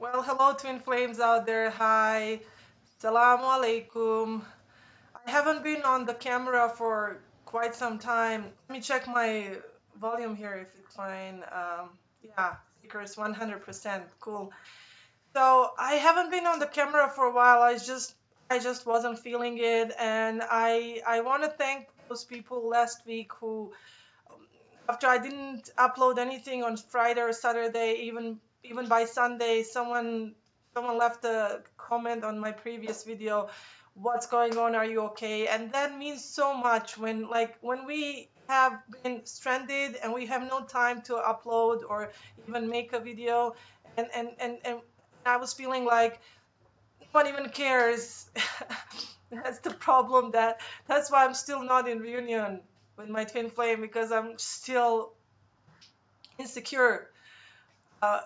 Well, hello, twin flames out there. Hi. Salaam alaikum. I haven't been on the camera for quite some time. Let me check my volume here if it's fine. Yeah, speakers 100%. Cool. So I haven't been on the camera for a while. I just wasn't feeling it, and I want to thank those people last week who, after I didn't upload anything on Friday or Saturday, even by Sunday, someone left a comment on my previous video, what's going on, are you okay? And that means so much when we have been stranded and we have no time to upload or even make a video, and I was feeling like no one even cares. That's the problem. That's why I'm still not in reunion with my twin flame, because I'm still insecure. Uh,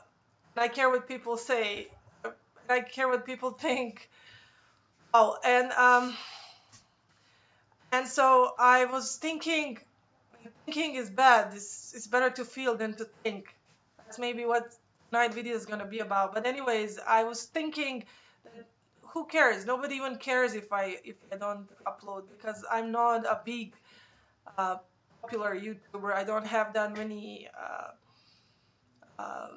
and I care what people say. And I care what people think. Oh, and so I was thinking is bad. It's better to feel than to think. That's maybe what tonight video is gonna be about. But anyways, I was thinking that who cares? Nobody even cares if I don't upload, because I'm not a big uh, popular YouTuber. I don't have that many uh,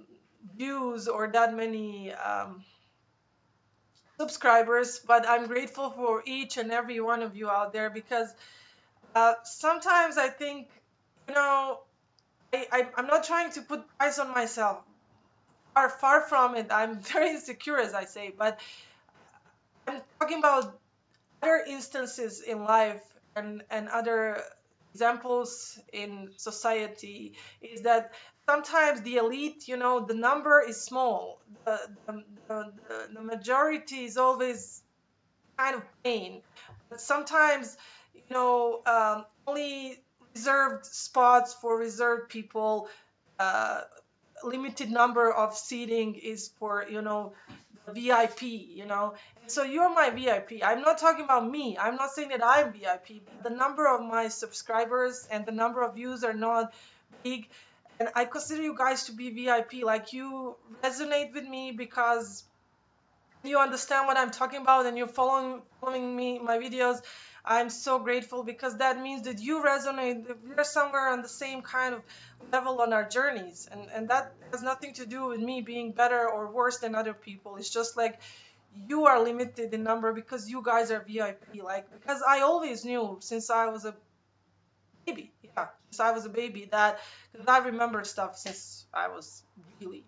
views or that many subscribers, but I'm grateful for each and every one of you out there, because sometimes I think, you know, I'm not trying to put price on myself. Far from it. I'm very insecure, as I say, but I'm talking about other instances in life, and other examples in society, is that sometimes the elite, the number is small. The majority is always kind of pain. But sometimes, only reserved spots for reserved people, uh, limited number of seating is for, the VIP, And so you're my VIP. I'm not talking about me. I'm not saying that I'm VIP, but the number of my subscribers and the number of views are not big. And I consider you guys to be VIP. Like, you resonate with me because you understand what I'm talking about, and you're following me, my videos. I'm so grateful, because that means that you resonate. We're somewhere on the same kind of level on our journeys, and that has nothing to do with me being better or worse than other people. It's just like you are limited in number because you guys are VIP. Like, because I always knew since I was a baby, yeah, since I was a baby, that because I remember stuff since I was really,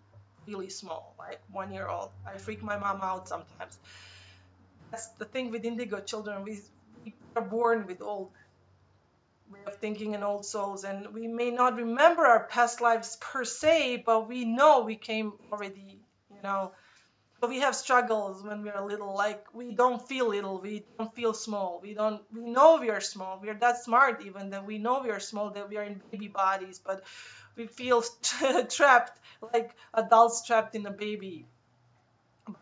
really small, like 1 year old. I freak my mom out sometimes. That's the thing with indigo children. We are born with old way of thinking and old souls, and we may not remember our past lives per se, but we know we came already, you know. So we have struggles when we are little. Like, we don't feel little, we don't feel small. We know we are small. We are that smart, even that we know we are small, that we are in baby bodies, but we feel trapped, like adults trapped in a baby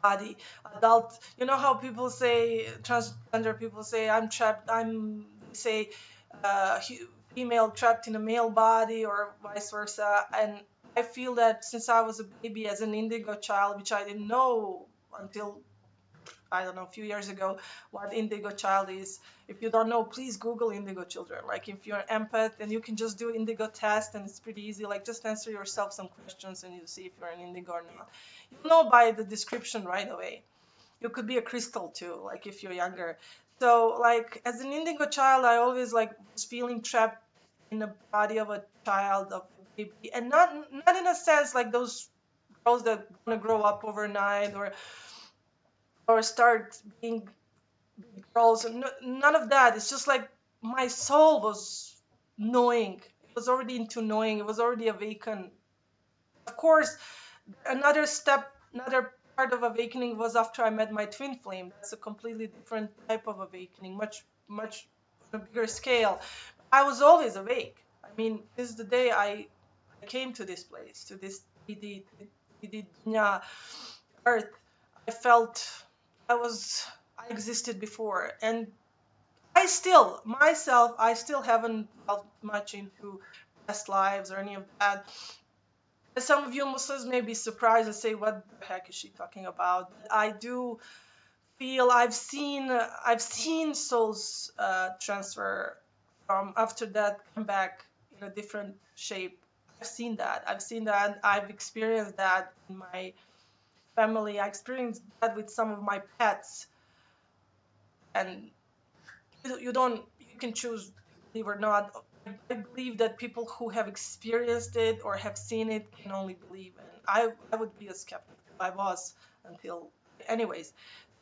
body. Adult, you know how people say, transgender people say, I'm trapped, I'm, they say, female trapped in a male body, or vice versa. And I feel that since I was a baby, as an indigo child, which I didn't know until, I don't know, a few years ago, what indigo child is. If you don't know, please Google indigo children. Like, if you're an empath, and you can just do indigo test, and it's pretty easy. Like, just answer yourself some questions and you see if you're an indigo or not. You'll know by the description right away. You could be a crystal too, like if you're younger. So, like, as an indigo child, I always like was feeling trapped in the body of a child, of a baby, and not in a sense like those girls that want to grow up overnight, or start being big girls. None of that. It's just like my soul was knowing. It was already into knowing. It was already awakened. Of course, another step, another part of awakening was after I met my twin flame. That's a completely different type of awakening, much on a bigger scale. I was always awake. I mean, this is the day I came to this place, to this 3D dunya, earth. I felt I was, I existed before, and I still, I still haven't felt much into past lives or any of that. Some of you Muslims may be surprised and say, "What the heck is she talking about?" But I do feel I've seen souls transfer from after that come back in a different shape. I've seen that. I've experienced that in my family. I experienced that with some of my pets, and you can choose to believe or not. I believe that people who have experienced it or have seen it can only believe, and I would be a skeptic. I was until, anyways.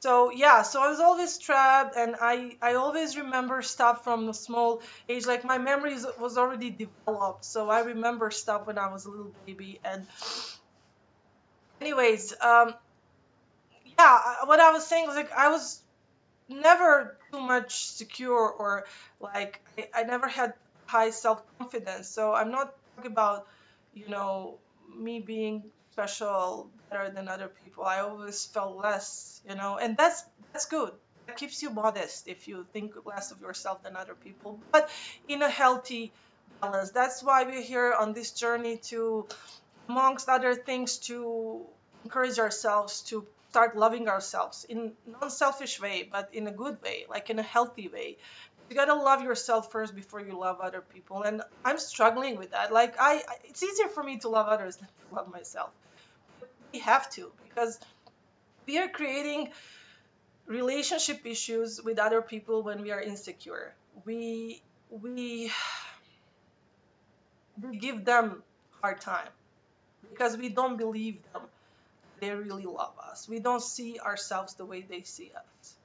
So yeah, so I was always trapped, and I always remember stuff from a small age. Like my memories was already developed, so I remember stuff when I was a little baby. And anyways, yeah, what I was saying was like I was never too much secure, or like I never had high self-confidence. So I'm not talking about, you know, me being special, better than other people. I always felt less, and that's good. That keeps you modest if you think less of yourself than other people, but in a healthy balance. That's why we're here on this journey to, amongst other things, to encourage ourselves to start loving ourselves in non-selfish way, but in a good way, like in a healthy way. You gotta love yourself first before you love other people, and I'm struggling with that. Like it's easier for me to love others than to love myself. We have to, because we are creating relationship issues with other people when we are insecure. We we give them hard time because we don't believe them they really love us. We don't see ourselves the way they see us.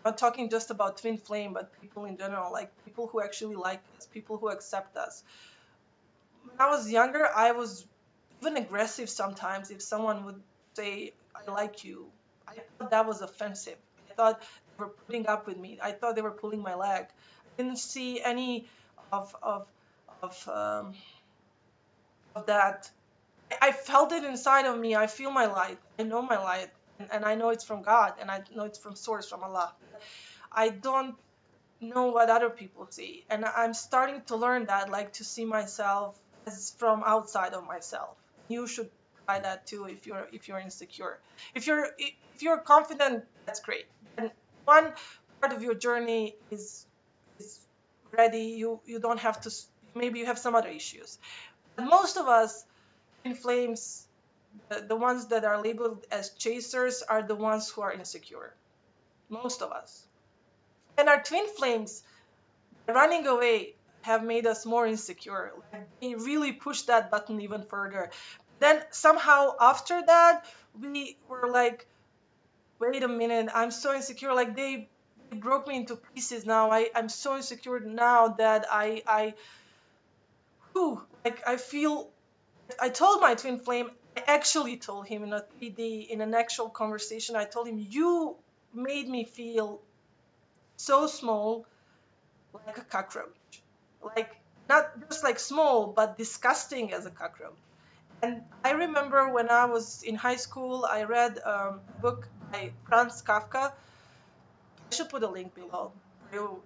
I'm not talking just about twin flame, but people in general, like people who actually like us, people who accept us. When I was younger, I was even aggressive sometimes if someone would say, "I like you." I thought that was offensive. I thought they were putting up with me. I thought they were pulling my leg. I didn't see any of of of of that. I felt it inside of me. I feel my light. I know my light, and I know it's from God, and I know it's from Source, from Allah. I don't know what other people see, and I'm starting to learn that, like to see myself as from outside of myself. You should try that too if you're insecure. If you're confident, that's great. And one part of your journey is ready. You don't have to. Maybe you have some other issues. But most of us in flames, the ones that are labeled as chasers are the ones who are insecure. Most of us. And our twin flames, running away, have made us more insecure. Like they really pushed that button even further. Then somehow after that, we were like, wait a minute, I'm so insecure. Like they broke me into pieces now. I'm so insecure now that whew, like I feel, I told my twin flame, I actually told him in a 3D, in an actual conversation, I told him, you made me feel so small, like a cockroach. Like, not just like small, but disgusting as a cockroach. And I remember when I was in high school, I read a book by Franz Kafka. I should put a link below. In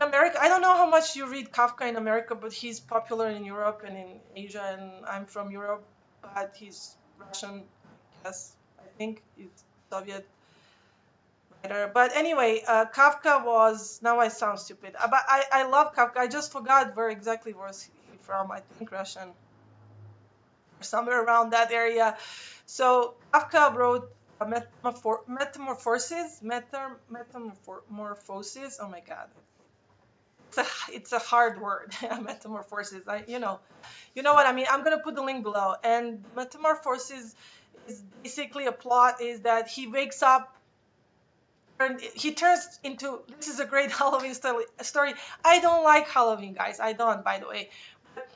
America, I don't know how much you read Kafka in America, but he's popular in Europe and in Asia, and I'm from Europe, but he's Russian, I guess. I think he's Soviet writer. But anyway, Kafka was, now I sound stupid, but I love Kafka. I just forgot where exactly was he from. I think Russian, or somewhere around that area. So Kafka wrote a metamorphosis. Oh my God, it's a hard word. Metamorphosis. You know what I mean. I'm gonna put the link below. And metamorphosis is basically a plot. Is that he wakes up and he turns into. This is a great Halloween story. I don't like Halloween, guys. I don't, by the way. But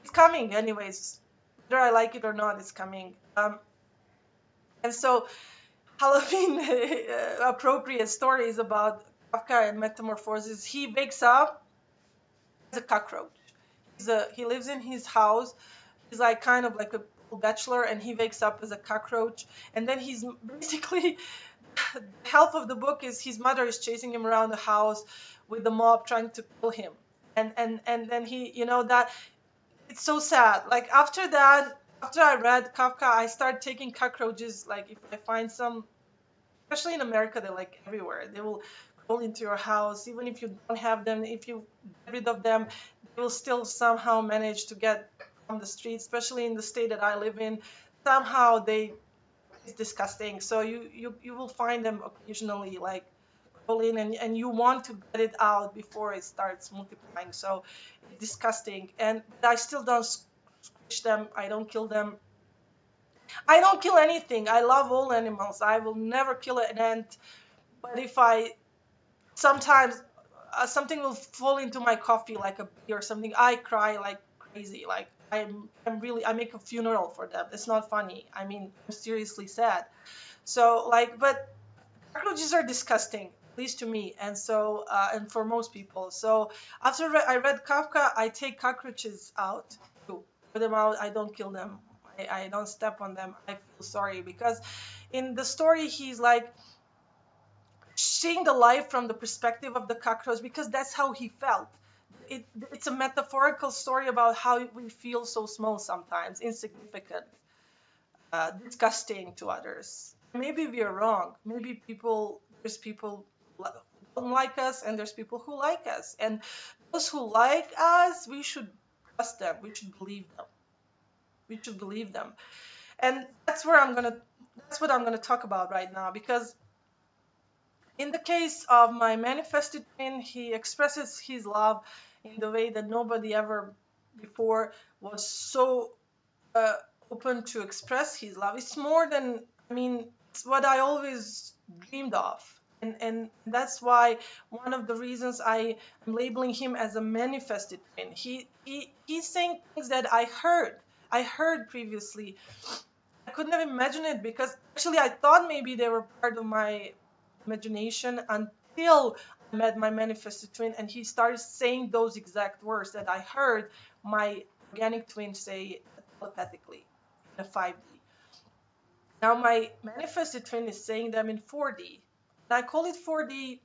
it's coming anyways. Whether I like it or not, it's coming. And so Halloween appropriate stories about Kafka and metamorphosis. He wakes up as a cockroach. He lives in his house. He's like kind of like a bachelor, and he wakes up as a cockroach. And then he's basically half of the book is his mother is chasing him around the house with the mob trying to kill him. And then he, that it's so sad. Like after that, after I read Kafka, I start taking cockroaches. Like if I find some, especially in America, they're like everywhere. They will crawl into your house, even if you don't have them. If you get rid of them, they will still somehow manage to get from the street. Especially in the state that I live in, somehow they it's disgusting. So you will find them occasionally, like crawling, and you want to get it out before it starts multiplying. So it's disgusting, and but I still don't squish them. I don't kill them. I don't kill anything. I love all animals. I will never kill an ant. But if I sometimes something will fall into my coffee like a bee or something, I cry like crazy. Like I'm really I make a funeral for them. It's not funny. I mean, I'm seriously sad. So like, but cockroaches are disgusting, at least to me, and so and for most people. So after I read Kafka, I take cockroaches out too. Put them out. I don't kill them. I don't step on them. I feel sorry because in the story he's like seeing the life from the perspective of the cockroach because that's how he felt. It's a metaphorical story about how we feel so small sometimes, insignificant, disgusting to others. Maybe we are wrong. Maybe there's people who don't like us, and there's people who like us. And those who like us, we should trust them. We should believe them. We should believe them. And that's what I'm gonna talk about right now because in the case of my manifested twin, he expresses his love in the way that nobody ever before was so uh, open to express his love. It's more than, I mean, it's what I always dreamed of. And that's why one of the reasons I am labeling him as a manifested twin. He's saying things that I heard previously. I couldn't have imagined it because actually I thought maybe they were part of my imagination until I met my manifested twin and he started saying those exact words that I heard my organic twin say telepathically in a 5D. Now my manifested twin is saying them in 4D. And I call it 4D,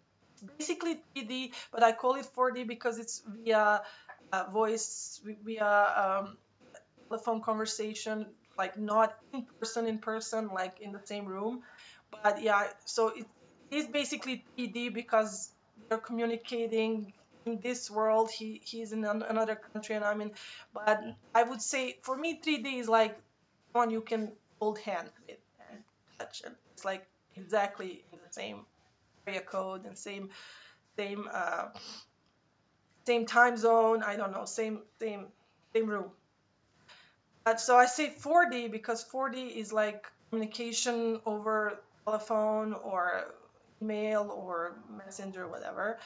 basically 3D, but I call it 4D because it's via voice, via telephone conversation, like not in person, like in the same room. But yeah, so it is basically 3D because they're communicating in this world. He's in another country and I'm in. But I would say for me, 3D is like one you can hold hand with and touch, and it's like exactly in the same area code and same same time zone. I don't know, same room. So I say 4D because 4D is like communication over telephone or email or messenger, whatever.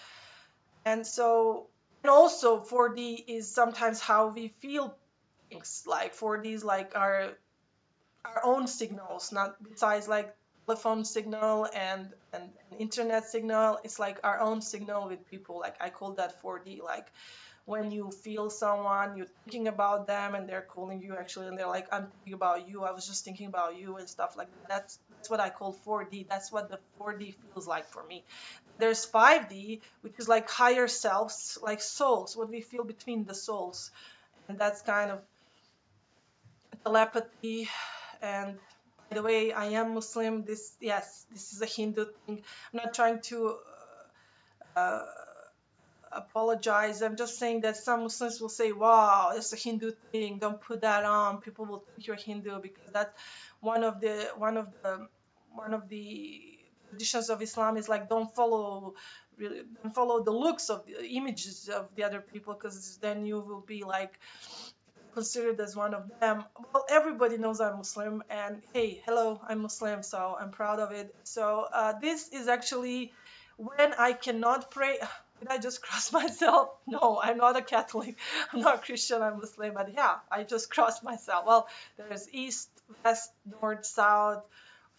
And so, and also 4D is sometimes how we feel things. Like 4D is like our own signals, not besides like telephone signal and internet signal. It's like our own signal with people. Like I call that 4D. Like when you feel someone, you're thinking about them, and they're calling you actually, and they're like, "I'm thinking about you. I was just thinking about you," and stuff like that. That's what I call 4D. That's what the 4D feels like for me. There's 5D, which is like higher selves, like souls, what we feel between the souls, and that's kind of telepathy. And by the way, I am Muslim. This, yes, this is a Hindu thing. I'm not trying to uh, apologize. I'm just saying that some Muslims will say, "Wow, it's a Hindu thing. Don't put that on. People will think you're Hindu," because that's one of the traditions of Islam is like don't follow the looks of the images of the other people because then you will be like considered as one of them. Well, everybody knows I'm Muslim, and hey, hello, I'm Muslim, so I'm proud of it. So this is actually when I cannot pray. Did I just cross myself? No, I'm not a Catholic. I'm not Christian. I'm Muslim. But yeah, I just crossed myself. Well, there's east, west, north, south,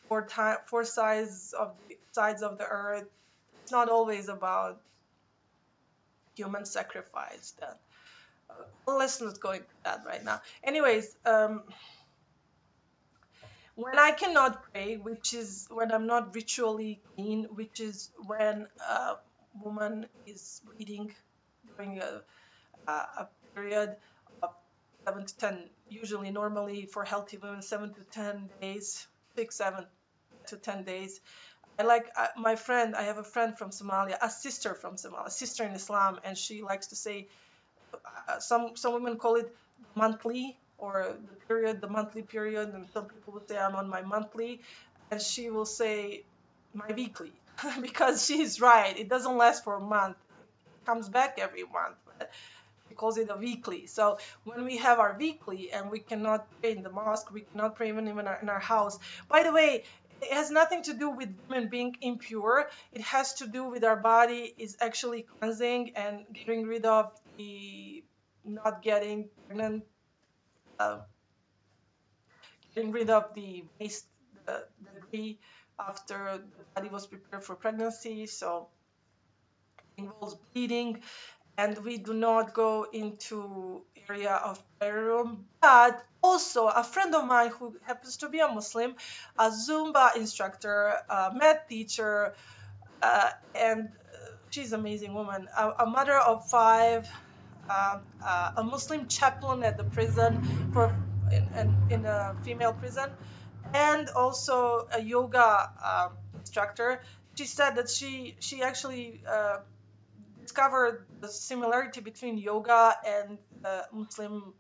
four sides of the earth. It's not always about human sacrifice. That let's not go into that right now. Anyways, when I cannot pray, which is when I'm not ritually clean, which is when a woman is bleeding during a period of 7 to 10, usually normally for healthy women, 7 to 10 days, 6, 7 to 10 days. I like my friend. I have a friend from Somalia, a sister from Somalia, a sister in Islam, and she likes to say some women call it monthly or the period, the monthly period, and some people would say I'm on my monthly, and she will say my weekly because she's right. It doesn't last for a month. It comes back every month. But she calls it a weekly. So when we have our weekly and we cannot pray in the mosque, we cannot pray even in our house. By the way, it has nothing to do with women being impure. It has to do with our body is actually cleansing and getting rid of the not getting pregnant, uh, getting rid of the waste, the debris after the body was prepared for pregnancy. So it involves bleeding, and we do not go into area of prayer room. But also a friend of mine who happens to be a Muslim, a Zumba instructor, a math teacher, and she's an amazing woman, a mother of five, a Muslim chaplain at the prison for in a female prison, and also a yoga instructor. She said that she actually discovered the similarity between yoga and Muslim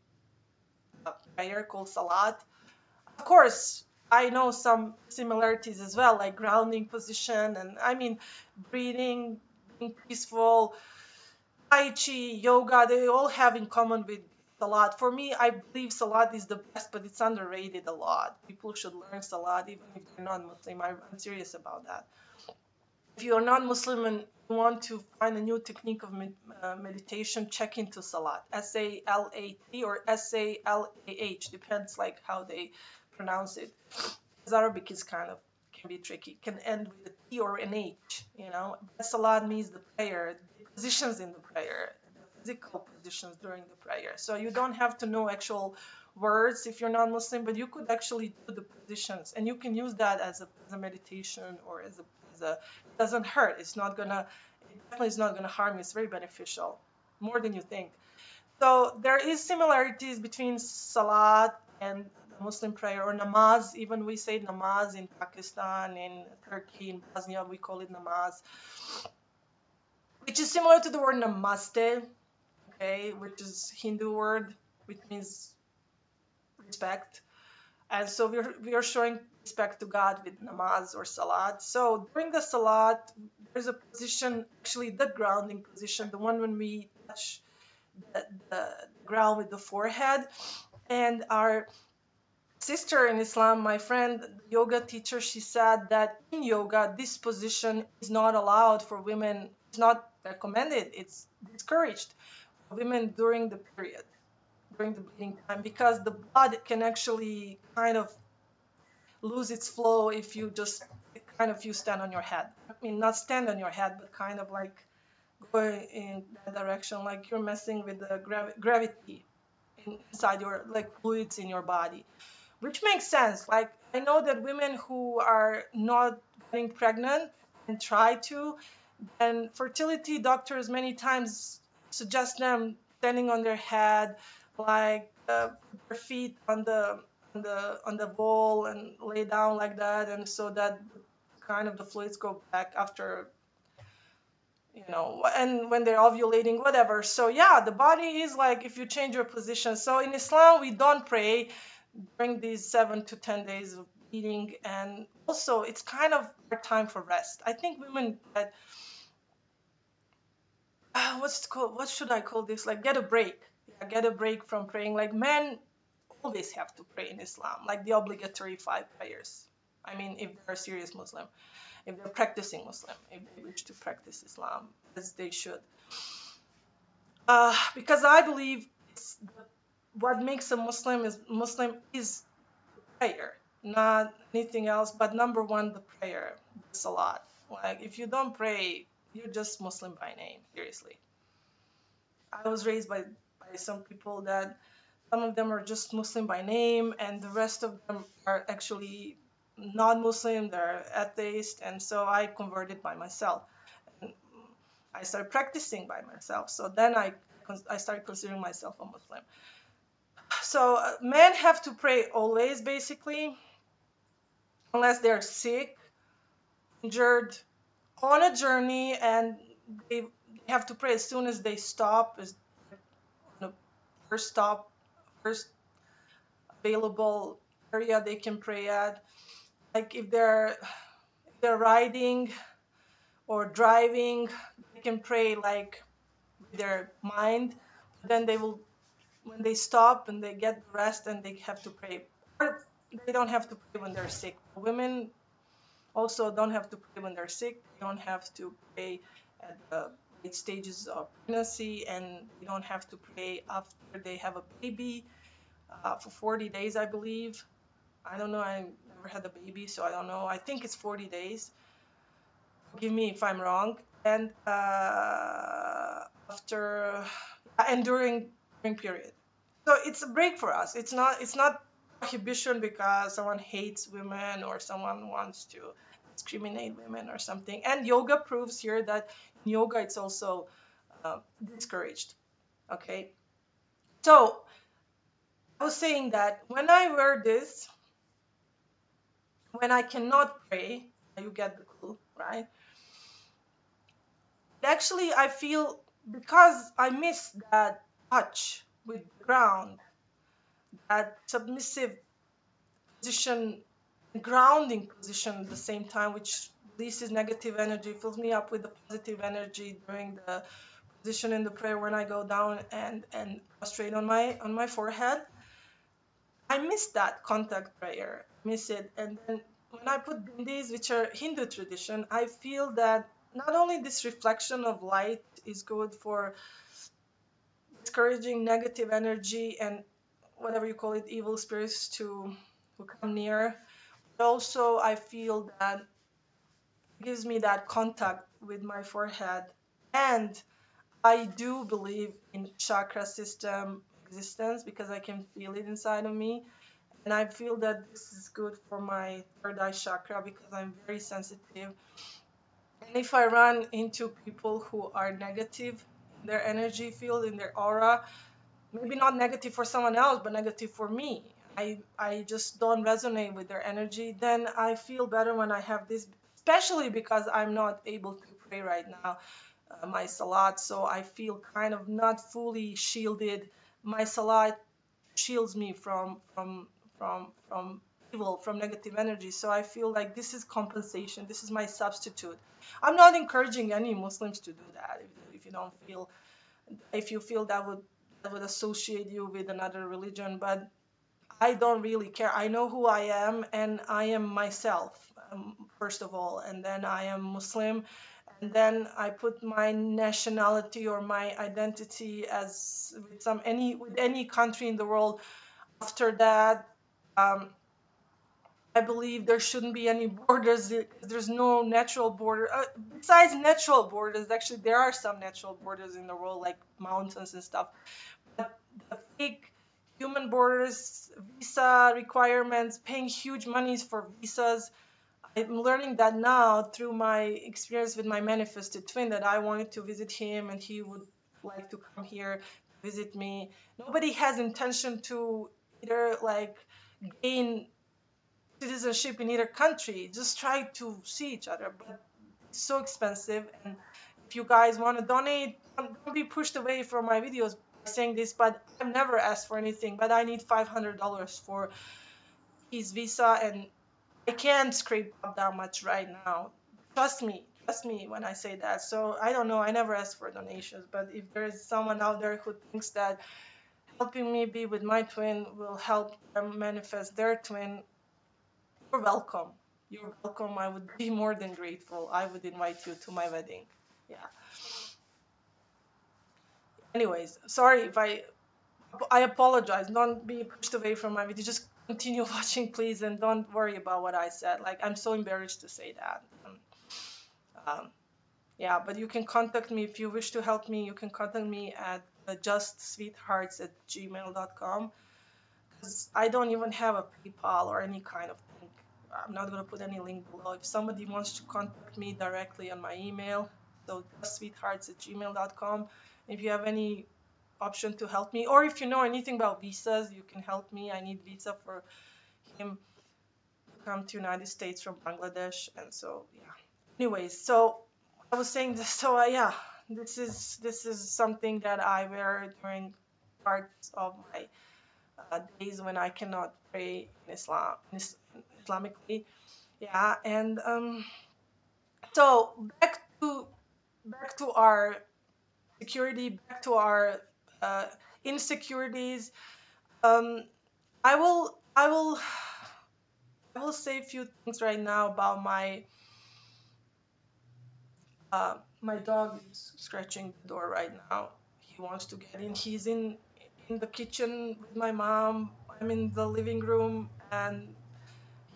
prayer called SALAT. Of course, I know some similarities as well, like grounding position, and I mean, breathing, being peaceful, Tai Chi, yoga, they all have in common with Salat. For me, I believe Salat is the best, but it's underrated a lot. People should learn Salat even if they're not Muslim. I'm serious about that. If you're not Muslim and you want to find a new technique of meditation, check into Salat. SALAT or SALAH, depends like how they pronounce it. Because Arabic is kind of can be tricky. It can end with a T or an H, you know. But Salat means the prayer, the positions in the prayer, the physical positions during the prayer. So you don't have to know actual words if you're not Muslim, but you could actually do the positions, and you can use that as a meditation or as a it doesn't hurt. It's not gonna it definitely is not gonna harm you. It's very beneficial, more than you think. So there is similarities between Salat and the Muslim prayer or namaz. Even we say namaz in Pakistan, in Turkey, in Bosnia, we call it namaz, which is similar to the word namaste, okay, which is Hindu word, which means respect. And so we are showing respect to God with namaz or salat. So during the salat, there's a position, actually the grounding position, the one when we touch the ground with the forehead. And our sister in Islam, my friend, the yoga teacher, she said that in yoga, this position is not allowed for women. It's not recommended. It's discouraged for women during the period, during the bleeding time, because the blood can actually kind of lose its flow if you just kind of you stand on your head. I mean, not stand on your head, but kind of like go in that direction, like you're messing with the gravity inside your like fluids in your body, which makes sense. Like I know that women who are not getting pregnant and try to, and fertility doctors many times suggest them standing on their head, like put their feet on the bowl and lay down like that, and so that kind of the fluids go back after, and when they're ovulating, whatever. So yeah, the body is like if you change your position. So in Islam, we don't pray during these 7 to 10 days of bleeding, and also it's kind of our time for rest. I think women that what's it called? What should I call this? Like get a break. Yeah, get a break from praying. Like men always have to pray in Islam, like the obligatory 5 prayers. I mean, if they're a serious Muslim, if they're practicing Muslim, if they wish to practice Islam as they should. Because I believe what makes a Muslim is prayer, not anything else. But number one, the prayer, the salat. Like if you don't pray, you're just Muslim by name. Seriously, I was raised by some people that some of them are just Muslim by name, and the rest of them are actually non-Muslim. They're atheist, and so I converted by myself. And I started practicing by myself. So then I started considering myself a Muslim. So men have to pray always, basically, unless they're sick, injured, on a journey, and they have to pray as soon as they stop, as the first stop, first available area they can pray at. Like if they're riding or driving, they can pray like with their mind. Then they will, when they stop and they get rest, and they have to pray. Or they don't have to pray when they're sick. Women also don't have to pray when they're sick. They don't have to pray at the late stages of pregnancy, and they don't have to pray after they have a baby for 40 days, I believe. I don't know. I never had a baby, so I don't know. I think it's 40 days. Forgive me if I'm wrong. And after and during period. So it's a break for us. It's not prohibition because someone hates women or someone wants to discriminate women or something. And yoga proves here that in yoga it's also discouraged. Okay. So I was saying that when I wear this, when I cannot pray, you get the clue, right? Actually, I feel, because I miss that touch with the ground, that submissive position, grounding position at the same time, which releases negative energy, fills me up with the positive energy during the position in the prayer when I go down and prostrate on my forehead. I miss that contact prayer, miss it. And then when I put bindis, which are Hindu tradition, I feel that not only this reflection of light is good for discouraging negative energy and whatever you call it, evil spirits to come near, but also I feel that it gives me that contact with my forehead. And I do believe in chakra system existence because I can feel it inside of me. And I feel that this is good for my third eye chakra because I'm very sensitive. And if I run into people who are negative in their energy field, in their aura, maybe not negative for someone else, but negative for me, I just don't resonate with their energy, then I feel better when I have this, especially because I'm not able to pray right now, my salat, so I feel kind of not fully shielded. My salat shields me from evil, from negative energy. So I feel like this is compensation. This is my substitute. I'm not encouraging any Muslims to do that. If you don't feel, if you feel that would associate you with another religion, but I don't really care. I know who I am, and I am myself, first of all, and then I am Muslim, and then I put my nationality or my identity as with any country in the world. After that, um, I believe there shouldn't be any borders. There's no natural border. Besides natural borders, actually, there are some natural borders in the world, like mountains and stuff. But the fake human borders, visa requirements, paying huge monies for visas. I'm learning that now through my experience with my manifested twin, that I wanted to visit him and he would like to come here visit me. Nobody has intention to either like gain citizenship in either country, just try to see each other, but it's so expensive. And if you guys want to donate, don't be pushed away from my videos by saying this, but I've never asked for anything, but I need $500 for his visa, and I can't scrape up that much right now. Trust me when I say that. So I don't know, I never asked for donations, but if there is someone out there who thinks that helping me be with my twin will help them manifest their twin, you're welcome. You're welcome. I would be more than grateful. I would invite you to my wedding. Yeah. Anyways, sorry if I apologize. Don't be pushed away from my video. Just continue watching, please, and don't worry about what I said. Like, I'm so embarrassed to say that. Um, yeah, but you can contact me if you wish to help me. You can contact me at justsweethearts@gmail.com, because I don't even have a PayPal or any kind of thing. I'm not going to put any link below. If somebody wants to contact me directly on my email, so justsweethearts@gmail.com. If you have any option to help me. Or if you know anything about visas, you can help me. I need visa for him to come to United States from Bangladesh, and so yeah. Anyways, so I was saying this. So yeah, this is something that I wear during parts of my days when I cannot pray in Islam, Islamically. Yeah, and so back to our security, back to our uh, insecurities. Um, I will say a few things right now about my dog is scratching the door right now. He wants to get in. He's in the kitchen with my mom. I'm in the living room, and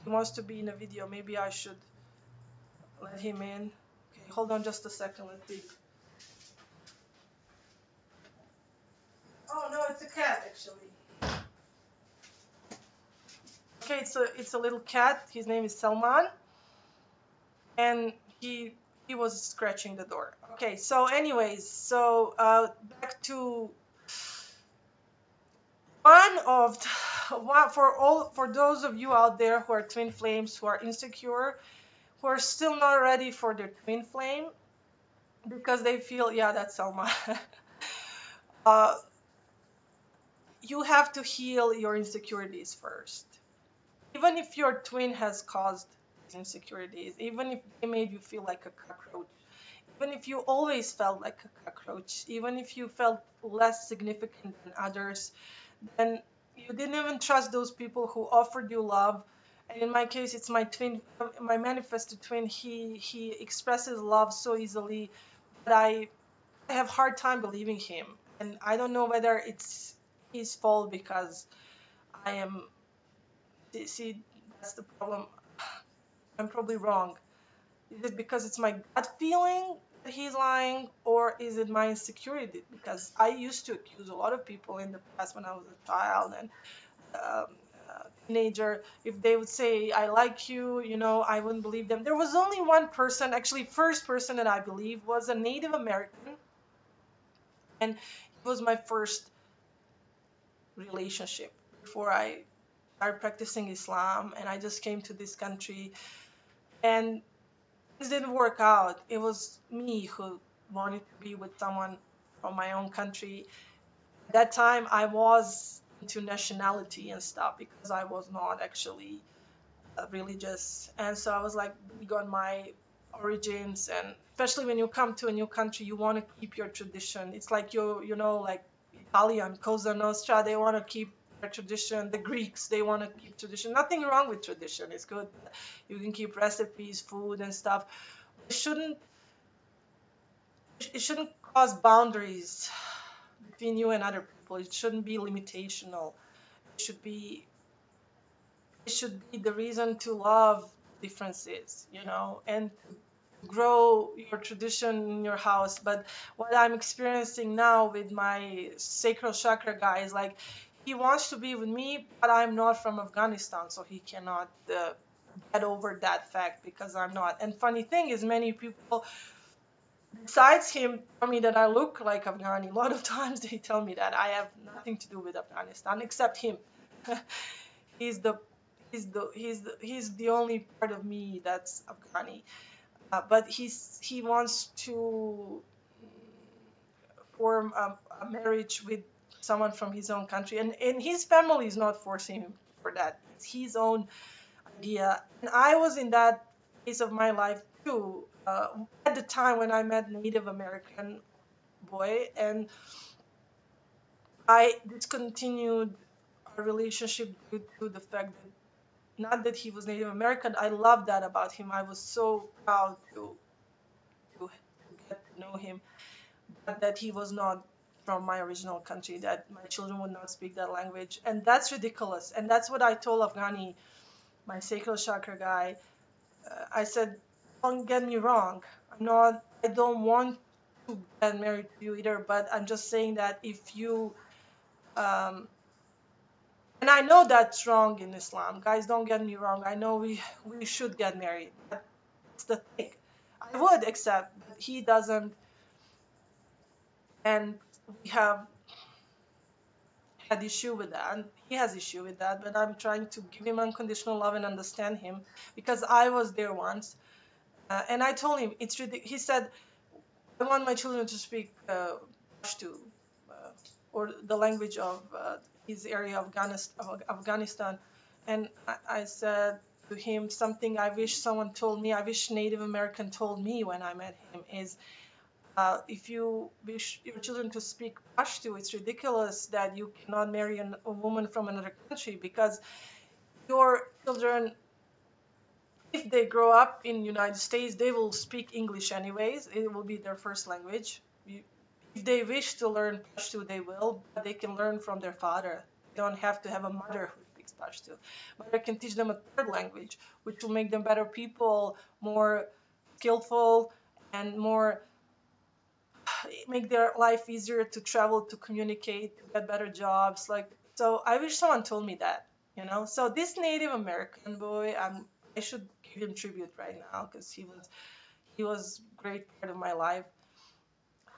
he wants to be in a video. Maybe I should let him in. Okay, hold on just a second. Let's see. Oh no, it's a cat actually. Okay, it's a little cat. His name is Salman, and he was scratching the door. Okay, so anyways, so back to one of one for those of you out there who are twin flames, who are insecure, who are still not ready for their twin flame because they feel, yeah, that's Salma. uh, you have to heal your insecurities first. Even if your twin has caused these insecurities, even if they made you feel like a cockroach, even if you always felt like a cockroach, even if you felt less significant than others, then you didn't even trust those people who offered you love. And in my case, it's my twin, my manifested twin. He expresses love so easily that I have hard time believing him. And I don't know whether it's his fault because I am. See, that's the problem. I'm probably wrong. Is it because it's my gut feeling that he's lying, or is it my insecurity? Because I used to accuse a lot of people in the past when I was a child and um, teenager. If they would say, I like you, I wouldn't believe them. There was only one person, actually, first person that I believe was a Native American, and he was my first relationship before I started practicing Islam, and I just came to this country. And this didn't work out. It was me who wanted to be with someone from my own country. At that time, I was into nationality and stuff because I was not actually religious. And so I was like big on my origins. And especially when you come to a new country, you want to keep your tradition. It's like like Italian, Cosa Nostra, they want to keep their tradition. The Greeks, they want to keep tradition. Nothing wrong with tradition. It's good. You can keep recipes, food, and stuff. It shouldn't cause boundaries between you and other people. It shouldn't be limitational. It should be it should be the reason to love differences, and grow your tradition in your house. But what I'm experiencing now with my sacral chakra guy is like he wants to be with me, but I'm not from Afghanistan, so he cannot get over that fact because I'm not. And funny thing is, many people besides him tell me that I look like Afghani. A lot of times they tell me that I have nothing to do with Afghanistan except him. he's the he's the only part of me that's Afghani. But he wants to form a marriage with someone from his own country, and his family is not forcing him for that. It's his own idea. And I was in that phase of my life too, at the time when I met Native American boy, and I discontinued our relationship due to the fact that not that he was Native American. I loved that about him. I was so proud to get to know him, but that he was not from my original country, that my children would not speak that language. And that's ridiculous. And that's what I told Afghani, my sacral chakra guy. I said, don't get me wrong. I don't want to get married to you either, but I'm just saying that if you, um, and I know that's wrong in Islam. Guys, don't get me wrong. I know we should get married. That's the thing. I would accept, but he doesn't. And we have had issue with that. He has issue with that, but I'm trying to give him unconditional love and understand him because I was there once. And I told him it's ridiculous. He said, I want my children to speak Pashto, uh, or the language of his area of Afghanistan. And I said to him something I wish someone told me, I wish Native American told me when I met him is, if you wish your children to speak Pashto, it's ridiculous that you cannot marry a woman from another country because your children, if they grow up in United States, they will speak English anyways. It will be their first language. If they wish to learn Pashto, they will, but they can learn from their father. They don't have to have a mother who speaks Pashto. But I can teach them a third language, which will make them better people, more skillful, and more make their life easier to travel, to communicate, to get better jobs. Like, so I wish someone told me that, you know. So this Native American boy, I should give him tribute right now because he was great part of my life.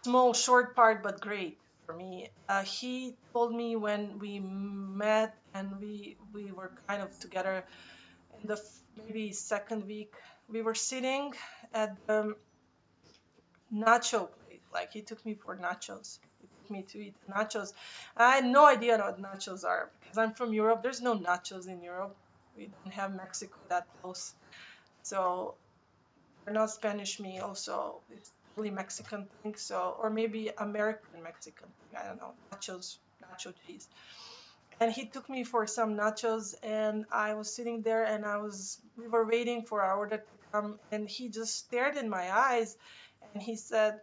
Small, short part, but great for me. He told me when we met and we were kind of together in the maybe second week, we were sitting at the nacho place. Like he took me for nachos. He took me to eat nachos. I had no idea what nachos are because I'm from Europe. There's no nachos in Europe. We don't have Mexico that close. So we're not Spanish meal, so it's really Mexican thing. So or maybe American Mexican thing. I don't know. Nachos, nacho cheese. And he took me for some nachos and I was sitting there and we were waiting for our order to come and he just stared in my eyes and he said,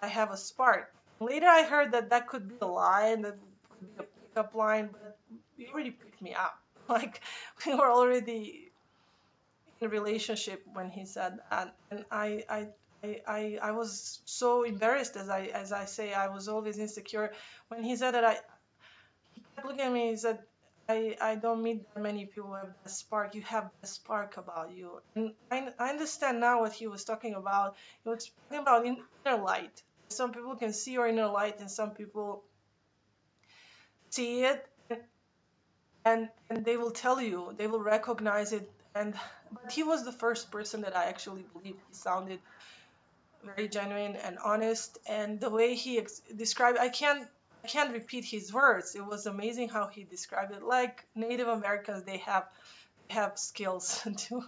I have a spark. Later, I heard that that could be a line, that could be a pickup line, but he already picked me up. Like we were already in a relationship when he said that, and I was so embarrassed as I say I was always insecure when he said that. He kept looking at me. He said, I don't meet that many people who have that spark. You have that spark about you. And I understand now what he was talking about. He was talking about inner light. Some people can see your inner light, and some people see it, and they will tell you, they will recognize it. And but he was the first person that I actually believed. He sounded very genuine and honest, and the way he described, I can't repeat his words. It was amazing how he described it. Like Native Americans, they have skills to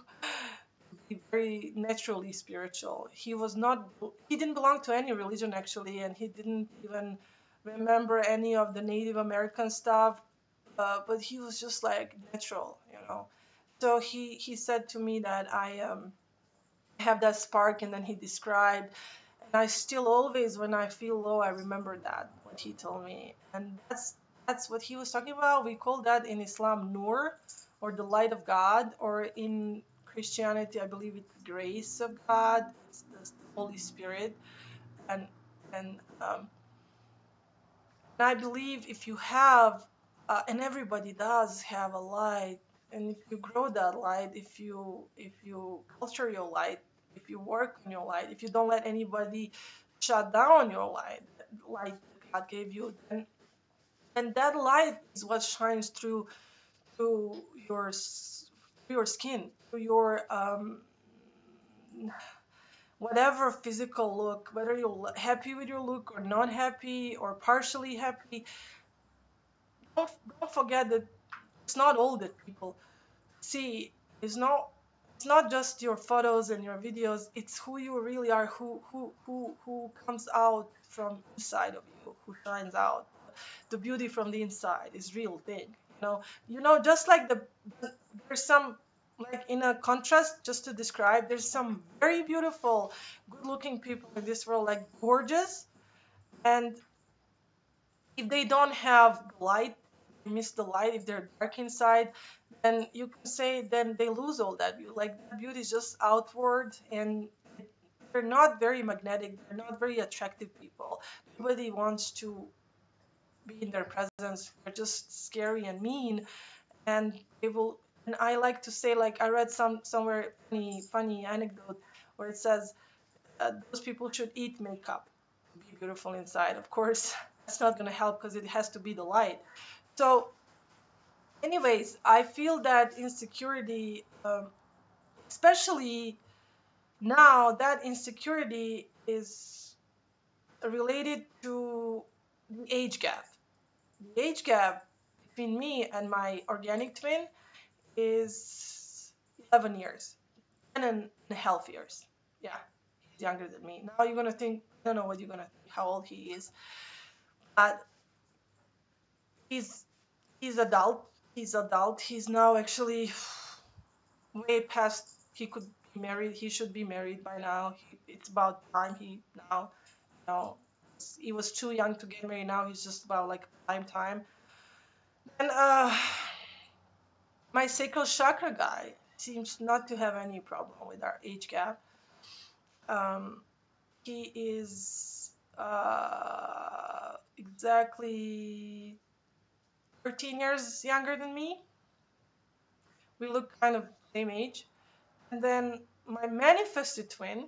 be very naturally spiritual. He didn't belong to any religion actually, and he didn't even remember any of the Native American stuff. But he was just like natural, you know. So he said to me that I have that spark, and then he described, and I still always, when I feel low, I remember that what he told me, and that's what he was talking about. We call that in Islam nur, or the light of God, or in Christianity I believe it's grace of God. It's the Holy Spirit. And and um, and I believe if you have, and everybody does have a light, and if you grow that light, if you culture your light, if you work on your light, if you don't let anybody shut down your light that God gave you, then and that light is what shines through through your skin, through your whatever physical look, whether you're happy with your look or not happy or partially happy. Don't forget that it's not all that people see. It's not just your photos and your videos. It's who you really are, who comes out from inside of you, who shines out. The beauty from the inside is real thing. Just like there's some, like, in a contrast, just to describe, there's some very beautiful, good looking people in this world, like gorgeous, and if they don't have light, they miss the light, if they're dark inside, then you can say then they lose all that beauty. Like, that beauty is just outward, and they're not very magnetic, they're not very attractive people. Nobody wants to be in their presence. They're just scary and mean, and they will. And I like to say, like, I read somewhere funny anecdote where it says those people should eat makeup to be beautiful inside. Of course, That's not going to help because it has to be the light. So, anyways, I feel that insecurity, especially now, that insecurity is related to the age gap. The age gap between me and my organic twin is 11 years, 10.5 years. Yeah, he's younger than me. Now you're gonna think, I don't know what you're gonna think, how old he is, but he's he's adult. He's adult. He's now actually way past. He could be married. He should be married by now. It's about time he now. You know, he was too young to get married. Now he's just about like prime time. And my sacral chakra guy seems not to have any problem with our age gap. Um, he is exactly 13 years younger than me. We look kind of same age. And then my manifested twin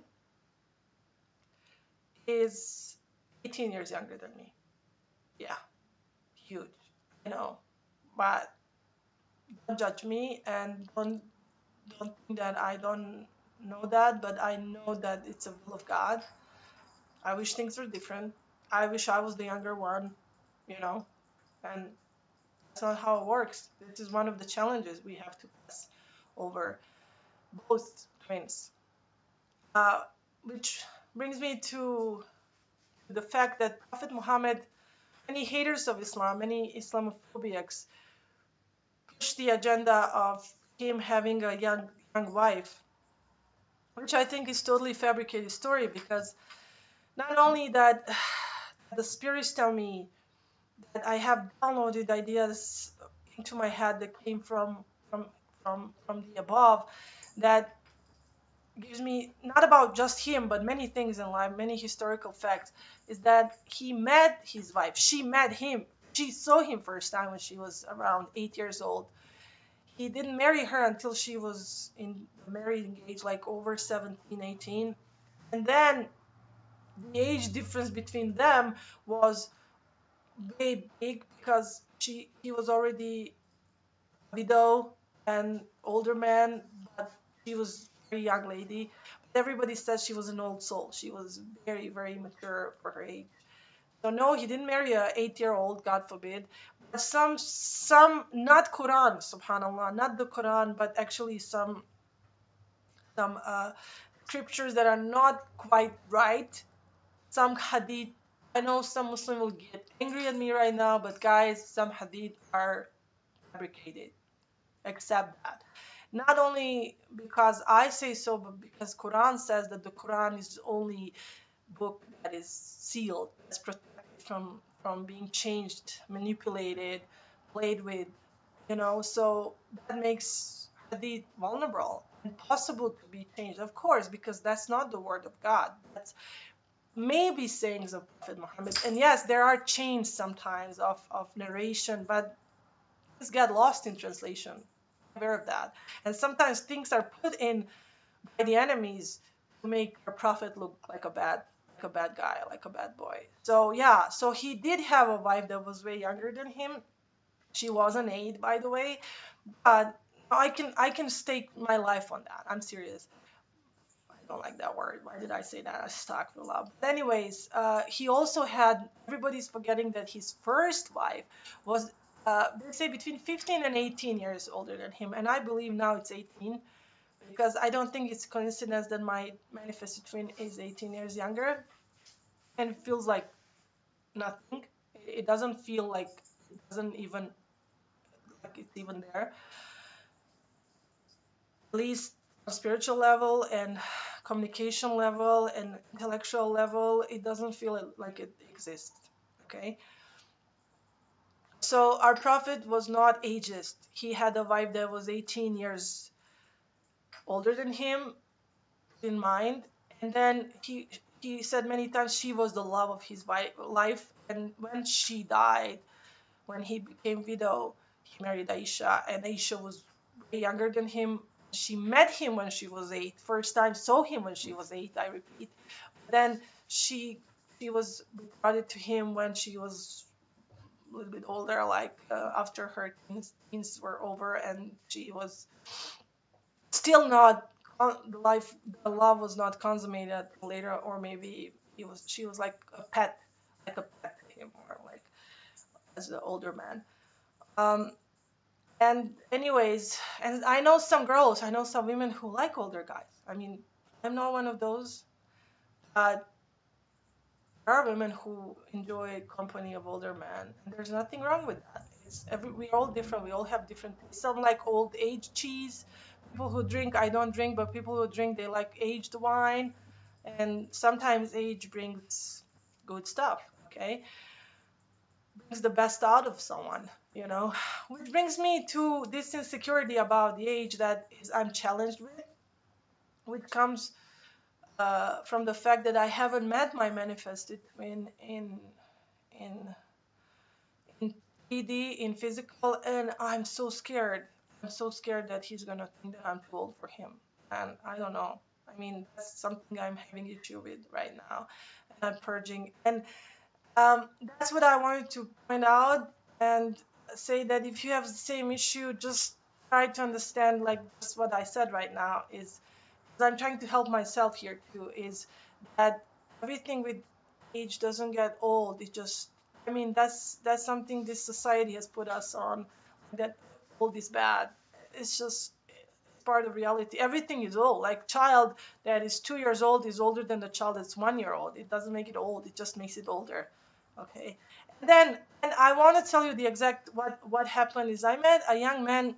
is 18 years younger than me. Yeah, huge. I know. But don't judge me and don't think that I don't know that, but I know that it's a will of God. I wish things were different. I wish I was the younger one, you know, and that's not how it works. This is one of the challenges we have to pass over both twins. Uh, which brings me to the fact that Prophet Muhammad, many haters of Islam, many Islamophobics, push the agenda of him having a young wife, which I think is totally fabricated story because not only that the spirits tell me that I have downloaded ideas into my head that came from from the above that gives me not about just him but many things in life, many historical facts, is that he met his wife, she met him, she saw him first time when she was around 8 years old. He didn't marry her until she was in the marrying age, like over 17, 18. And then the age difference between them was way big because he was already a widow and older man, but she was a very young lady. But everybody said she was an old soul. She was very, very mature for her age. So no, he didn't marry a 8 year old, God forbid. But some not Quran, subhanallah, not the Quran, but actually some scriptures that are not quite right. Some hadith. I know some Muslim will get angry at me right now, but guys, some hadith are fabricated. Accept that. Not only because I say so, but because Quran says that the Quran is the only book that is sealed, that's protected from being changed, manipulated, played with, so that makes hadith vulnerable and possible to be changed, of course, because that's not the word of God. That's maybe sayings of Prophet Muhammad. And yes, there are chains sometimes of narration, but things get lost in translation. I'm aware of that. And sometimes things are put in by the enemies to make our prophet look like a bad guy, like a bad boy. So yeah, so he did have a wife that was way younger than him. She was an aide, by the way. But I can stake my life on that. I'm serious. I don't like that word. Why did I say that? Astaghfirullah. But anyways, he also had. Everybody's forgetting that his first wife was, they say, between 15 and 18 years older than him, and I believe now it's 18 because I don't think it's coincidence that my manifested twin is 18 years younger and it feels like nothing. It doesn't feel like it doesn't even like it's even there. At least on spiritual level and communication level and intellectual level, it doesn't feel like it exists. Okay. So our prophet was not ageist. He had a wife that was 18 years older than him in mind. And then he said many times she was the love of his life. And when she died, when he became widow, he married Aisha, and Aisha was way younger than him. She met him when she was 8. First time saw him when she was 8. I repeat. Then she she was betrothed to him when she was a little bit older, like after her teens were over, and she was still not the life, the love was not consummated later, or maybe she was like a pet to him, or like as an older man. Um, and anyways, and I know some girls, I know some women who like older guys. I mean, I'm not one of those, but there are women who enjoy company of older men, and there's nothing wrong with that. We're all different. We all have different tastes. Some like old age cheese. People who drink, I don't drink, but people who drink, they like aged wine, and sometimes age brings good stuff. Okay, brings the best out of someone. Which brings me to this insecurity about the age that I'm challenged with, which comes from the fact that I haven't met my manifested twin in in 3D, in physical, and I'm so scared. I'm so scared that he's gonna think that I'm too old for him, and I don't know. I mean, that's something I'm having issue with right now, and I'm purging. And that's what I wanted to point out and say that if you have the same issue, just try to understand, like just what I said right now is, I'm trying to help myself here too, is that everything with age doesn't get old. It just, I mean, that's something this society has put us on, that old is bad. It's just part of reality. Everything is old. Like child that is 2 years old is older than the child that's 1 year old. It doesn't make it old. It just makes it older. Okay. And I want to tell you the exact what happened is I met a young man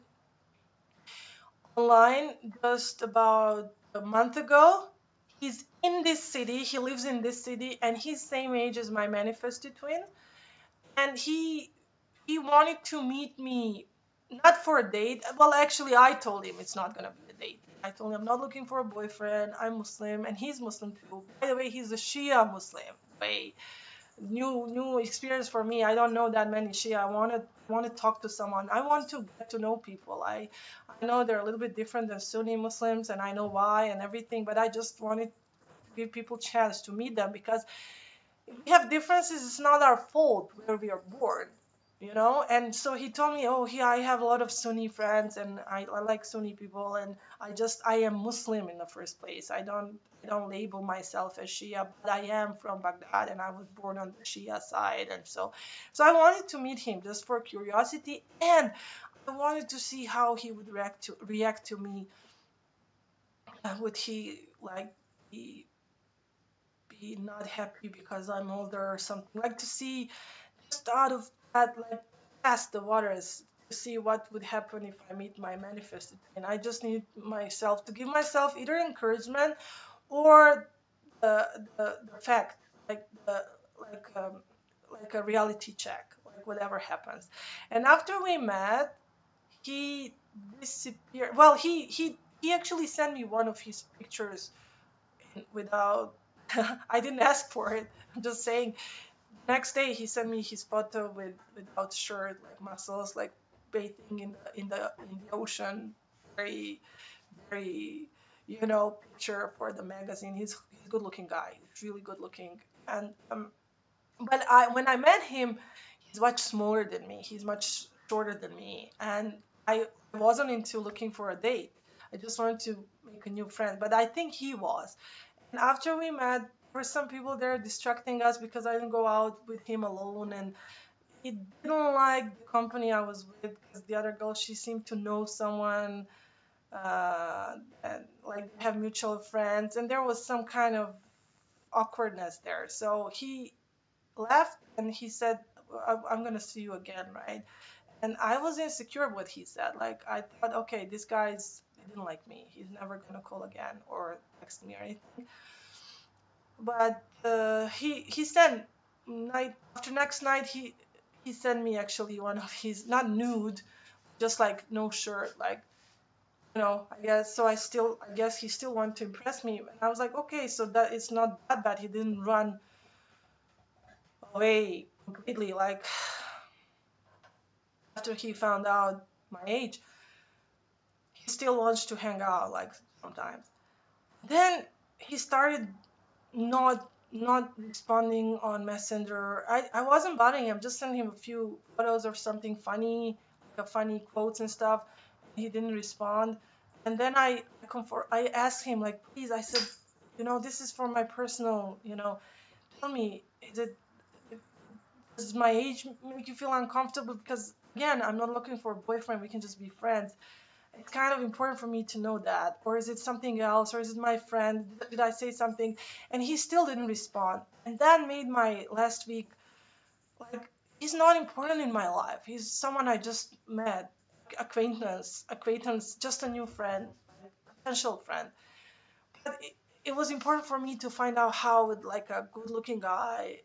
online just about a month ago. He's in this city, he lives in this city, and he's same age as my manifested twin. And he wanted to meet me, not for a date. Well, actually, I told him it's not gonna be a date. I told him I'm not looking for a boyfriend. I'm Muslim, and he's Muslim too. By the way, he's a Shia Muslim. Way new experience for me. I don't know that many Shia. I want to talk to someone. I want to get to know people. I know they're a little bit different than Sunni Muslims, and I know why and everything. But I just wanted to give people chance to meet them, because if we have differences, it's not our fault where we are born. And so he told me, oh, here I have a lot of Sunni friends, and I like Sunni people, and I am Muslim in the first place. I don't label myself as Shia, but I am from Baghdad, and I was born on the Shia side, and so I wanted to meet him just for curiosity, and I wanted to see how he would react to me. Would he like be not happy because I'm older or something? Like to see, just out of that, like test the waters to see what would happen if I meet my manifested. And I just need myself to give myself either encouragement or the fact, like the like like a reality check, like whatever happens. And after we met, he disappeared. Well, he actually sent me one of his pictures without. I didn't ask for it. I'm just saying. Next day, he sent me his photo without shirt, like muscles, like bathing in the ocean. Very very picture for the magazine. He's a good looking guy. He's really good looking. And but when I met him, he's much smaller than me. He's much shorter than me, and I wasn't into looking for a date. I just wanted to make a new friend. But I think he was. And after we met, there were some people there distracting us because I didn't go out with him alone, and he didn't like the company I was with, because the other girl, she seemed to know someone, and like have mutual friends, and there was some kind of awkwardness there. So he left, and he said, I'm gonna see you again, right? And I was insecure what he said. Like I thought, okay, this guy's he didn't like me. He's never gonna call again or text me or anything. But he sent night after next night, he sent me actually one of his, not nude, just like no shirt, like I guess. So I guess he still wanted to impress me, and I was like, okay, so that it's not that bad. He didn't run away completely, like after he found out my age. He still wants to hang out, like sometimes. Then he started not not responding on Messenger. I wasn't bothering him, just sending him a few photos or something funny, like a funny quotes and stuff. He didn't respond. And then I asked him, like, please, I said, this is for my personal, tell me, does my age make you feel uncomfortable? Because again, I'm not looking for a boyfriend. We can just be friends. It's kind of important for me to know that. Or is it something else? Or is it my friend? Did I say something? And he still didn't respond. And that made my last week like, he's not important in my life. He's someone I just met, acquaintance, just a new friend, potential friend. But it was important for me to find out how would like a good-looking guy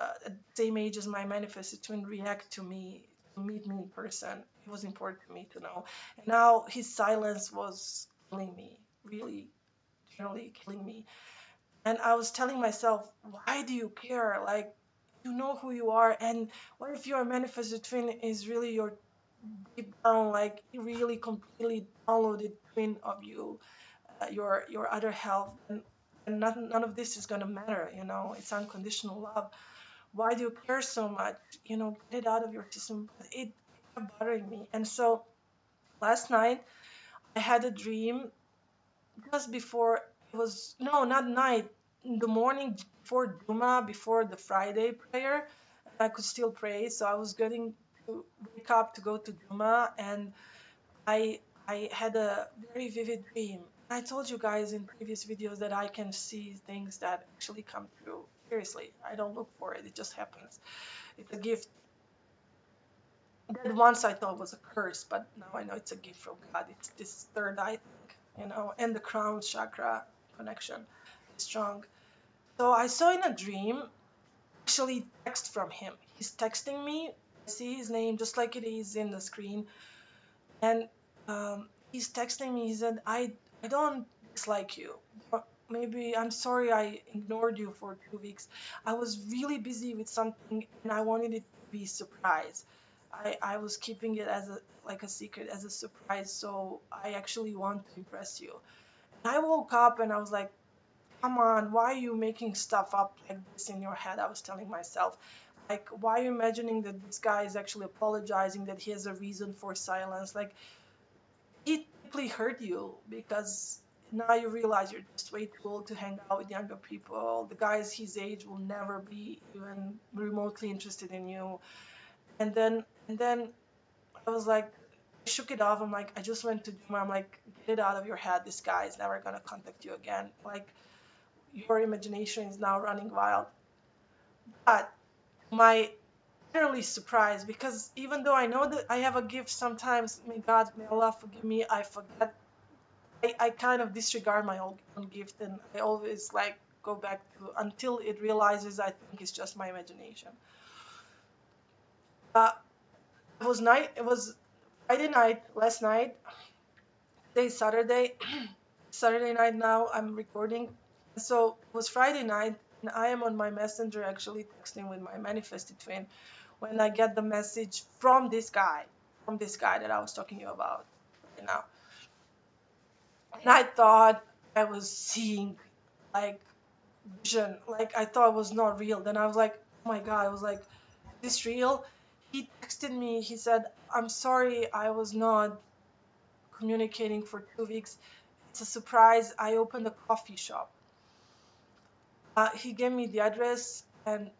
at the same age as my manifested twin react to me, to meet me in person. It was important to me to know. And now his silence was killing me, really, generally killing me. And I was telling myself, why do you care? Like, you know who you are. And what if your manifested twin is really your deep down, like really completely downloaded twin of you, your other half, and none of this is gonna matter. It's unconditional love. Why do you care so much? Get it out of your system. But it kept bothering me. And so last night I had a dream just before it was no, not night, in the morning before Duma, before the Friday prayer. I could still pray, so I was getting to wake up to go to Duma, and I I had a very vivid dream. I told you guys in previous videos that I can see things that actually come true. Seriously, I don't look for it; it just happens. It's a gift that once I thought was a curse, but now I know it's a gift from God. It's this third eye thing, and the crown chakra connection is strong. So I saw in a dream actually text from him. He's texting me. I see his name just like it is in the screen, and he's texting me. He said, I don't dislike you. But maybe I'm sorry I ignored you for 2 weeks. I was really busy with something and I wanted it to be a surprise. I was keeping it as a secret, as a surprise, so I actually want to impress you. And I woke up and I was like, come on, why are you making stuff up like this in your head? I was telling myself. Like, why are you imagining that this guy is actually apologizing, that he has a reason for silence? Like, it deeply hurt you because now you realize you're just way too old to hang out with younger people. The guys his age will never be even remotely interested in you. And then I was like, I shook it off. I'm like, I just went to Duma. I'm like, get it out of your head. This guy is never gonna contact you again. Like, your imagination is now running wild. But my utterly surprised, because even though I know that I have a gift, sometimes, may Allah forgive me, I forget. I kind of disregard my own gift, and I always like go back to until it realizes I think it's just my imagination. Uh, it was Friday night last night. Today's Saturday. Saturday night now. I'm recording. So it was Friday night, and I am on my messenger actually texting with my manifested twin when I get the message from this guy that I was talking to you about right now. And I thought I was seeing like vision, like I thought it was not real. Then I was like, oh my God, I was like, is this real? He texted me, he said, I'm sorry I was not communicating for 2 weeks. It's a surprise. I opened a coffee shop. He gave me the address, and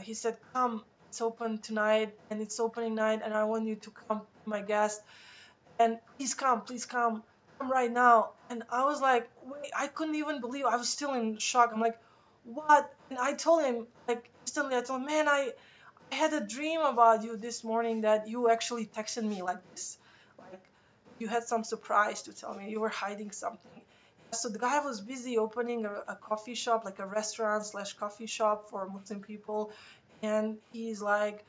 he said, come, it's open tonight and it's opening night and I want you to come be my guest, and please come right now. And I was like, wait, I couldn't even believe, I was still in shock. I'm like, what? And I told him, like, instantly, I told him, man, I had a dream about you this morning that you actually texted me like this. Like, you had some surprise to tell me. You were hiding something. So the guy was busy opening a coffee shop, like a restaurant slash coffee shop for Muslim people. And he's like,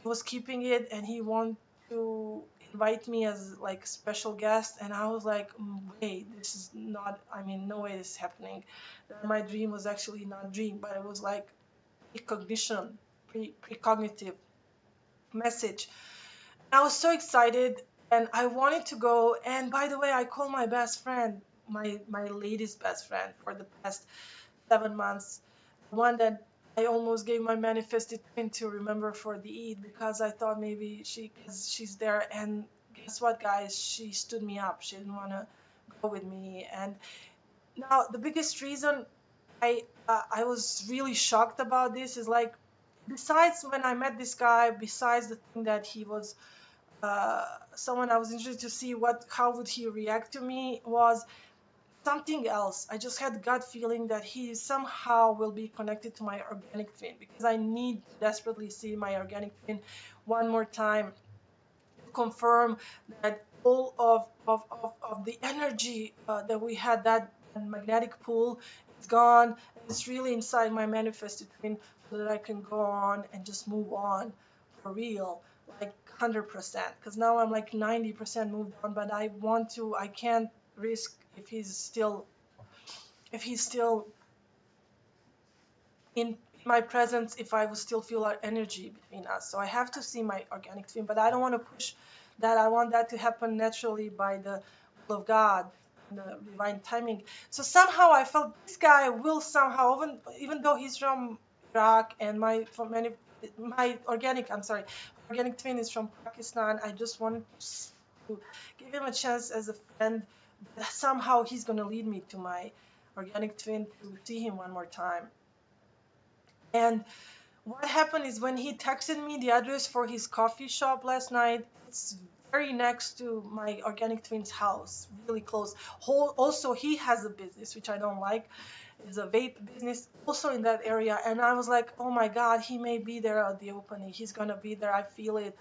he was keeping it and he wanted to invite me as like special guest. And I was like, wait, this is not, I mean, no way this is happening. That my dream was actually not a dream, but it was like precognition, precognitive message. I was so excited and I wanted to go. And by the way, I called my best friend, my latest best friend for the past 7 months. one that I almost gave my manifested twin to remember for the Eid, because I thought maybe cause she's there. And guess what, guys? She stood me up. She didn't want to go with me. And now the biggest reason I was really shocked about this is like, besides when I met this guy, besides the thing that he was someone I was interested to see how would he react to me, was something else. I just had gut feeling that he somehow will be connected to my organic twin, because I need to desperately see my organic twin one more time to confirm that all of the energy that we had, that magnetic pull, is gone. It's really inside my manifested twin, so that I can go on and just move on for real, like 100%. Because now I'm like 90% moved on, but I can't risk if he's still in my presence, if I will still feel our energy between us. So I have to see my organic twin, but I don't want to push that. I want that to happen naturally by the will of God and the divine timing. So somehow I felt this guy will somehow, even though he's from Iraq and my organic twin is from Pakistan. I just wanted to give him a chance as a friend. Somehow he's gonna lead me to my organic twin to see him one more time. And what happened is, when he texted me the address for his coffee shop last night, it's very next to my organic twin's house, really close. Also, he has a business, which I don't like. It's a vape business also in that area. And I was like, oh my God, he may be there at the opening. He's going to be there. I feel it.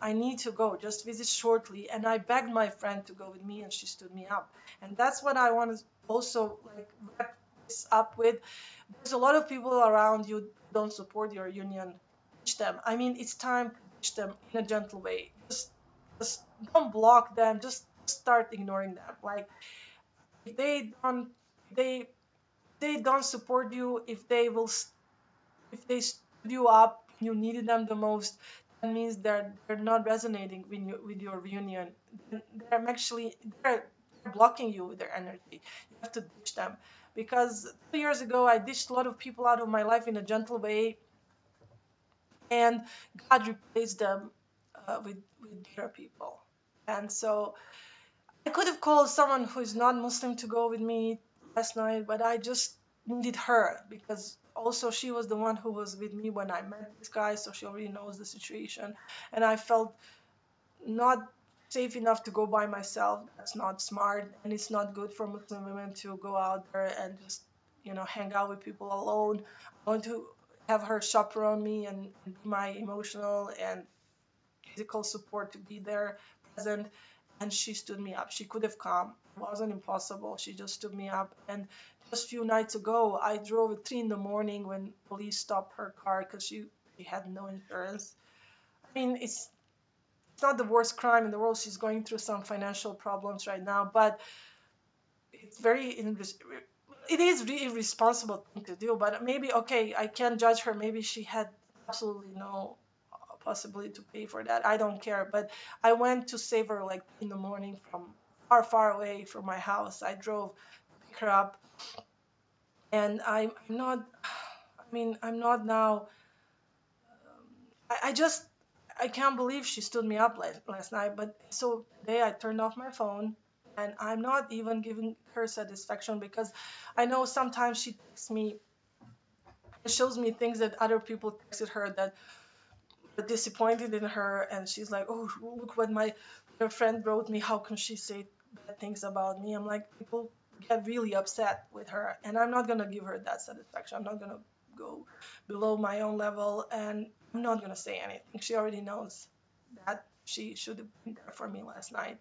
I need to go, just visit shortly. And I begged my friend to go with me, and she stood me up. And that's what I want to also like wrap this up with. There's a lot of people around you who don't support your union. Ditch them. I mean, it's time to ditch them in a gentle way. Just don't block them. Just start ignoring them. Like, if they they don't support you, if they stood you up, you needed them the most, that means they're not resonating with your union. They're actually they're blocking you with their energy. You have to ditch them, because 2 years ago I ditched a lot of people out of my life in a gentle way, and God replaced them with better people. And so I could have called someone who is not Muslim to go with me last night, but I just needed her, because also she was the one who was with me when I met this guy, so she already knows the situation. And I felt not safe enough to go by myself. That's not smart, and it's not good for Muslim women to go out there and just, hang out with people alone. I want to have her chaperone me and be my emotional and physical support, to be there present. And she stood me up. She could have come. It wasn't impossible. She just stood me up. And just a few nights ago, I drove at 3 in the morning when police stopped her car because she had no insurance. I mean, it's not the worst crime in the world. She's going through some financial problems right now, but it's it is really irresponsible thing to do. But maybe, okay, I can't judge her. Maybe she had absolutely no possibility to pay for that. I don't care. But I went to save her like in the morning from far, far away from my house. I drove to pick her up, and I'm not. I mean, I'm not now. I just I can't believe she stood me up last night. But so today I turned off my phone, and I'm not even giving her satisfaction, because I know sometimes she texts me and shows me things that other people texted her that were disappointed in her, and she's like, "Oh, look what my her friend wrote me. How can she say bad things about me?" I'm like, people get really upset with her, and I'm not gonna give her that satisfaction. I'm not gonna go below my own level, and I'm not gonna say anything. She already knows that she should have been there for me last night.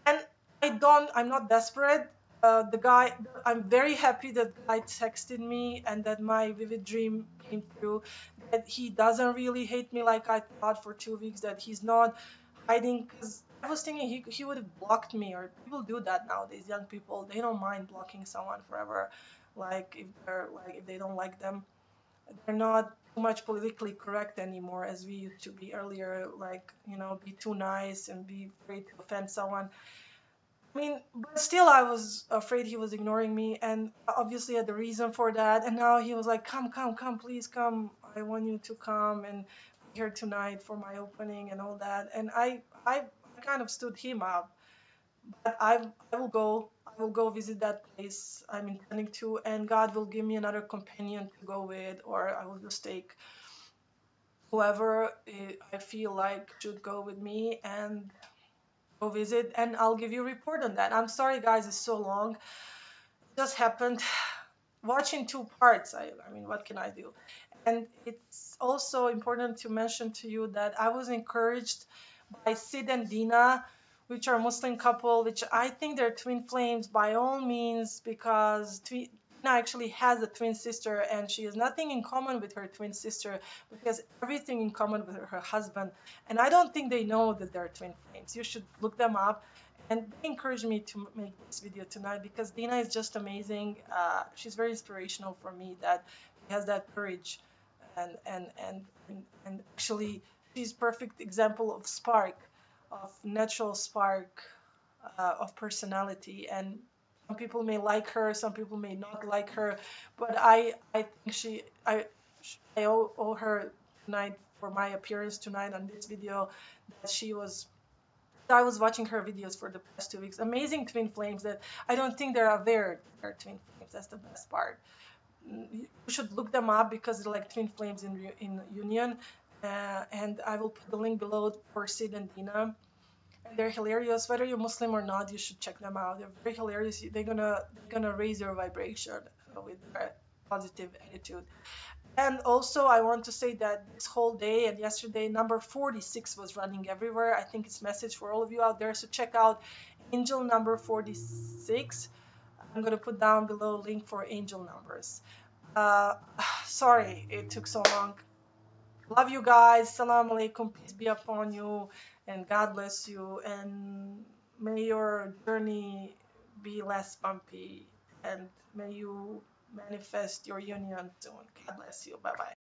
And I'm not desperate. The guy, I'm very happy that the guy texted me and that my vivid dream came through. That he doesn't really hate me like I thought for 2 weeks. That he's not hiding. Because I was thinking he would have blocked me, or people do that nowadays. Young people, they don't mind blocking someone forever. Like, if they don't like them, they're not too much politically correct anymore as we used to be earlier. Like, be too nice and be afraid to offend someone. I mean, but still, I was afraid he was ignoring me, and obviously had the reason for that. And now he was like, "Come, come, come, please come. I want you to come and be here tonight for my opening and all that." And I kind of stood him up, but I will go. I will go visit that place I'm intending to, and God will give me another companion to go with, or I will just take whoever I feel like should go with me and go visit, and I'll give you a report on that. I'm sorry, guys, it's so long. It just happened. Watch in two parts. I mean, what can I do? And it's also important to mention to you that I was encouraged by Sid and Dina, which are a Muslim couple, which I think they're twin flames by all means, because Dina actually has a twin sister, and she has nothing in common with her twin sister, but she has everything in common with her husband. And I don't think they know that they're twin flames. You should look them up. And they encouraged me to make this video tonight because Dina is just amazing. She's very inspirational for me, that she has that courage, and actually she's perfect example of spark, of natural spark, of personality. And some people may like her, some people may not like her, but I think I owe her tonight for my appearance tonight on this video, that she was. I was watching her videos for the past 2 weeks. Amazing twin flames that I don't think they're aware they're twin flames. That's the best part. You should look them up because they're like twin flames in union. And I will put the link below for Sid and Dina. And they're hilarious. Whether you're Muslim or not, you should check them out. They're very hilarious. They're gonna raise your vibration with their positive attitude. And also, I want to say that this whole day and yesterday, number 46 was running everywhere. I think it's a message for all of you out there. So check out Angel number 46. I'm going to put down below a link for angel numbers. Uh, Sorry it took so long. Love you guys. Salam alaikum. Peace be upon you. And God bless you. And may your journey be less bumpy. And may you manifest your union soon. God bless you. Bye bye.